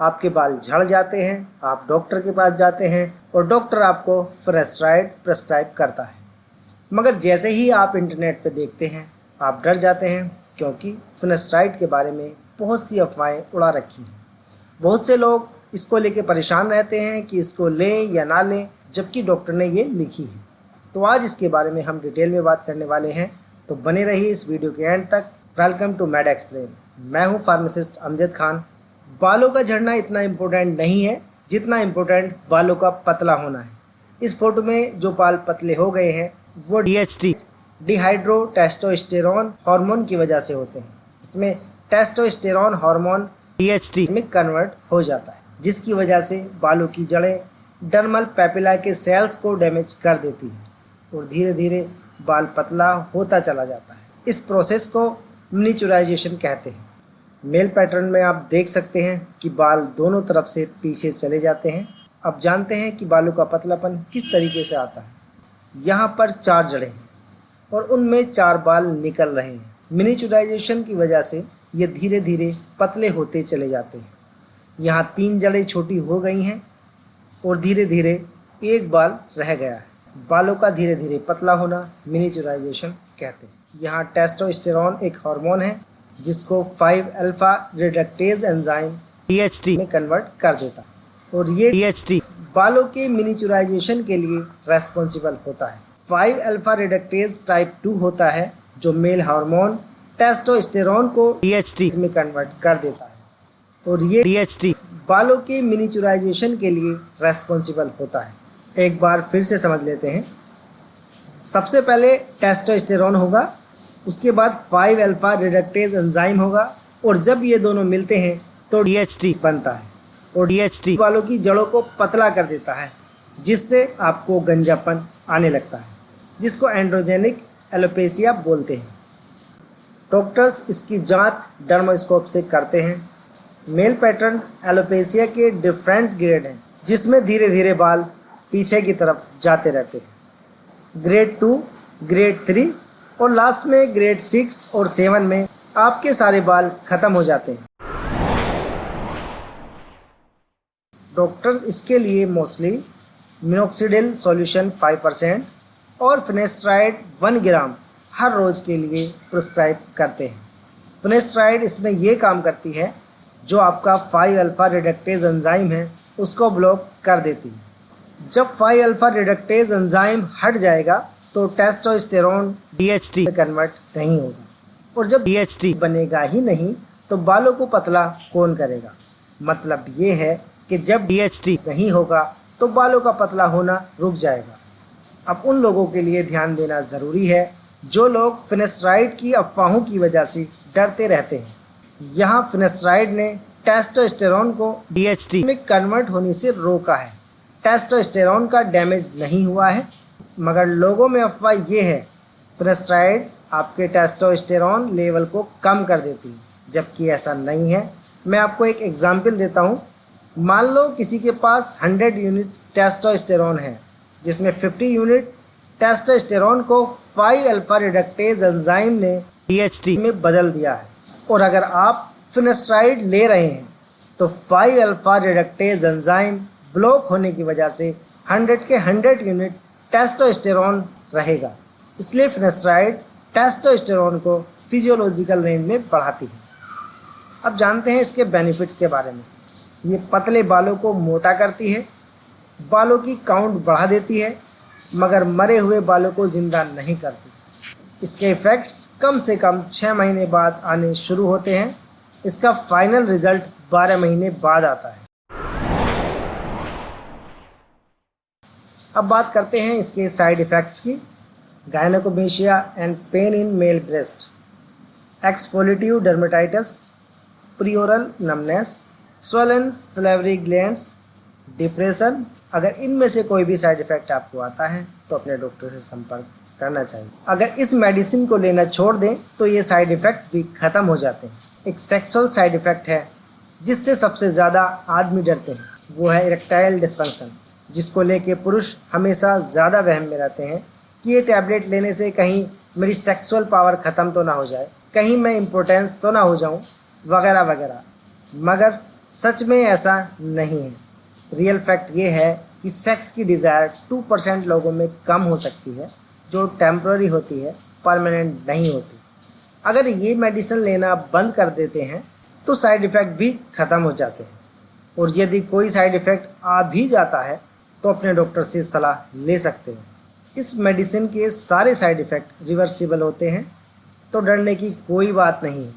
आपके बाल झड़ जाते हैं, आप डॉक्टर के पास जाते हैं और डॉक्टर आपको फिनेस्ट्राइड प्रेस्क्राइब करता है। मगर जैसे ही आप इंटरनेट पे देखते हैं आप डर जाते हैं, क्योंकि फिनेस्ट्राइड के बारे में बहुत सी अफवाहें उड़ा रखी हैं। बहुत से लोग इसको लेके परेशान रहते हैं कि इसको लें या ना लें, जबकि डॉक्टर ने ये लिखी है। तो आज इसके बारे में हम डिटेल में बात करने वाले हैं, तो बने रहिए इस वीडियो के एंड तक। Welcome to Med Explain. मैं हूं फार्मासिस्ट अमजद खान। बालों का झड़ना इतना इम्पोर्टेंट नहीं है जितना इम्पोर्टेंट बालों का पतला होना है। इस फोटो में जो बाल पतले हो गए हैं वो DHT डिहाइड्रो टेस्टोस्टेरोन हार्मोन की वजह से होते हैं। इसमें टेस्टोस्टेरोन हार्मोन DHT में कन्वर्ट हो जाता है, जिसकी वजह से बालों की जड़ें डर्मल पेपिला के सेल्स को डैमेज कर देती है और धीरे धीरे बाल पतला होता चला जाता है। इस प्रोसेस को मिनिचुराइजेशन कहते हैं। मेल पैटर्न में आप देख सकते हैं कि बाल दोनों तरफ से पीछे चले जाते हैं। अब जानते हैं कि बालों का पतलापन किस तरीके से आता है। यहाँ पर 4 जड़ें हैं और उनमें 4 बाल निकल रहे हैं। मिनिचुराइजेशन की वजह से ये धीरे धीरे पतले होते चले जाते हैं। यहाँ 3 जड़ें छोटी हो गई हैं और धीरे धीरे एक बाल रह गया है। बालों का धीरे धीरे पतला होना मिनिचुराइजेशन कहते हैं। यहाँ टेस्टोस्टेरोन एक हार्मोन है जिसको 5-अल्फा रिडक्टेज एंजाइम DHT में कन्वर्ट कर देता है और ये DHT बालों के मिनिचुराइजेशन के लिए रेस्पॉन्सिबल होता है। 5-अल्फा रिडक्टेज टाइप 2 होता है जो मेल हार्मोन टेस्टोस्टेरोन को DHT में कन्वर्ट कर देता है और ये DHT बालों के मिनिचुराइजेशन के लिए रेस्पॉन्सिबल होता है। एक बार फिर से समझ लेते हैं। सबसे पहले टेस्टोस्टेरोन होगा, उसके बाद 5-अल्फा रिडक्टेज एंजाइम होगा और जब ये दोनों मिलते हैं तो DHT बनता है और DHT बालों की जड़ों को पतला कर देता है, जिससे आपको गंजापन आने लगता है, जिसको एंड्रोजेनिक एलोपेसिया बोलते हैं। डॉक्टर्स इसकी जांच डर्मोस्कोप से करते हैं। मेल पैटर्न एलोपेसिया के डिफरेंट ग्रेड हैं, जिसमें धीरे धीरे बाल पीछे की तरफ जाते रहते हैं। ग्रेड 2, ग्रेड 3 और लास्ट में ग्रेड 6 और 7 में आपके सारे बाल खत्म हो जाते हैं। डॉक्टर्स इसके लिए मोस्टली मिनोक्सिडिल सॉल्यूशन 5% और फिनेस्ट्राइड 1 ग्राम हर रोज़ के लिए प्रिस्क्राइब करते हैं। फिनेस्ट्राइड इसमें ये काम करती है जो आपका 5-अल्फा रिडक्टेज एंजाइम है उसको ब्लॉक कर देती है। जब 5-अल्फा रिडक्टेज एंजाइम हट जाएगा तो टेस्टोस्टेरोन DHT में कन्वर्ट नहीं होगा और जब DHT बनेगा ही नहीं तो बालों को पतला कौन करेगा। मतलब ये है कि जब DHT नहीं होगा तो बालों का पतला होना रुक जाएगा। अब उन लोगों के लिए ध्यान देना ज़रूरी है जो लोग फिनेस्ट्राइड की अफवाहों की वजह से डरते रहते हैं। यहाँ फिनेस्ट्राइड ने टेस्टोस्टेरोन को DHT में कन्वर्ट होने से रोका है। टेस्टोस्टेरोन का डैमेज नहीं हुआ है, मगर लोगों में अफवाह ये है फिनेस्ट्राइड आपके टेस्टोस्टेरोन लेवल को कम कर देती है, जबकि ऐसा नहीं है। मैं आपको एक एग्जांपल देता हूँ। मान लो किसी के पास 100 यूनिट टेस्टोस्टेरोन है, जिसमें 50 यूनिट टेस्टोस्टेरोन को 5-अल्फा रिडक्टेज एंजाइम ने DHT में बदल दिया है और अगर आप फिनेस्ट्राइड ले रहे हैं तो 5-अल्फा रिडक्टेज एंजाइम ब्लॉक होने की वजह से 100 के 100 यूनिट टेस्टोस्टेरोन रहेगा। इसलिए फिनेस्ट्राइड टेस्टोस्टेरोन को फिजियोलॉजिकल रेंज में बढ़ाती है। अब जानते हैं इसके बेनिफिट्स के बारे में। ये पतले बालों को मोटा करती है, बालों की काउंट बढ़ा देती है, मगर मरे हुए बालों को ज़िंदा नहीं करती। इसके इफ़ेक्ट्स कम से कम 6 महीने बाद आने शुरू होते हैं। इसका फाइनल रिजल्ट 12 महीने बाद आता है। अब बात करते हैं इसके साइड इफ़ेक्ट्स की। Gynaecomastia and pain in male breast, exfoliative dermatitis, perioral numbness, swollen salivary glands, depression. अगर इनमें से कोई भी साइड इफ़ेक्ट आपको आता है तो अपने डॉक्टर से संपर्क करना चाहिए। अगर इस मेडिसिन को लेना छोड़ दें तो ये साइड इफ़ेक्ट भी ख़त्म हो जाते हैं। एक सेक्सुअल साइड इफ़ेक्ट है जिससे सबसे ज़्यादा आदमी डरते हैं, वो है इरेक्टाइल डिस्फंक्शन, जिसको लेके पुरुष हमेशा ज़्यादा वहम में रहते हैं कि ये टैबलेट लेने से कहीं मेरी सेक्सुअल पावर ख़त्म तो ना हो जाए, कहीं मैं इम्पोर्टेंस तो ना हो जाऊँ, वगैरह वगैरह। मगर सच में ऐसा नहीं है। रियल फैक्ट ये है कि सेक्स की डिज़ायर 2% लोगों में कम हो सकती है, जो टेम्पररी होती है, परमानेंट नहीं होती। अगर ये मेडिसिन लेना बंद कर देते हैं तो साइड इफ़ेक्ट भी ख़त्म हो जाते हैं, और यदि कोई साइड इफ़ेक्ट आ भी जाता है तो अपने डॉक्टर से सलाह ले सकते हैं। इस मेडिसिन के सारे साइड इफ़ेक्ट रिवर्सिबल होते हैं, तो डरने की कोई बात नहीं है।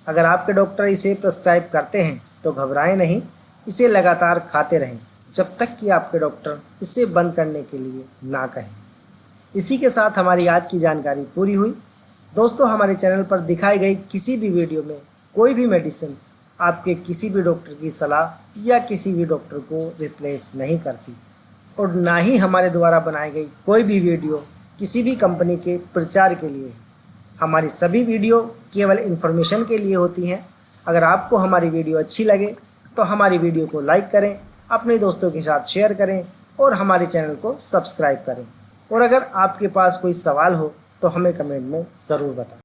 अगर आपके डॉक्टर इसे प्रिस्क्राइब करते हैं तो घबराएं नहीं, इसे लगातार खाते रहें जब तक कि आपके डॉक्टर इसे बंद करने के लिए ना कहें। इसी के साथ हमारी आज की जानकारी पूरी हुई। दोस्तों, हमारे चैनल पर दिखाई गई किसी भी वीडियो में कोई भी मेडिसिन आपके किसी भी डॉक्टर की सलाह या किसी भी डॉक्टर को रिप्लेस नहीं करती, और ना ही हमारे द्वारा बनाई गई कोई भी वीडियो किसी भी कंपनी के प्रचार के लिए है। हमारी सभी वीडियो केवल इन्फॉर्मेशन के लिए होती हैं। अगर आपको हमारी वीडियो अच्छी लगे तो हमारी वीडियो को लाइक करें, अपने दोस्तों के साथ शेयर करें और हमारे चैनल को सब्सक्राइब करें। और अगर आपके पास कोई सवाल हो तो हमें कमेंट में ज़रूर बताएं।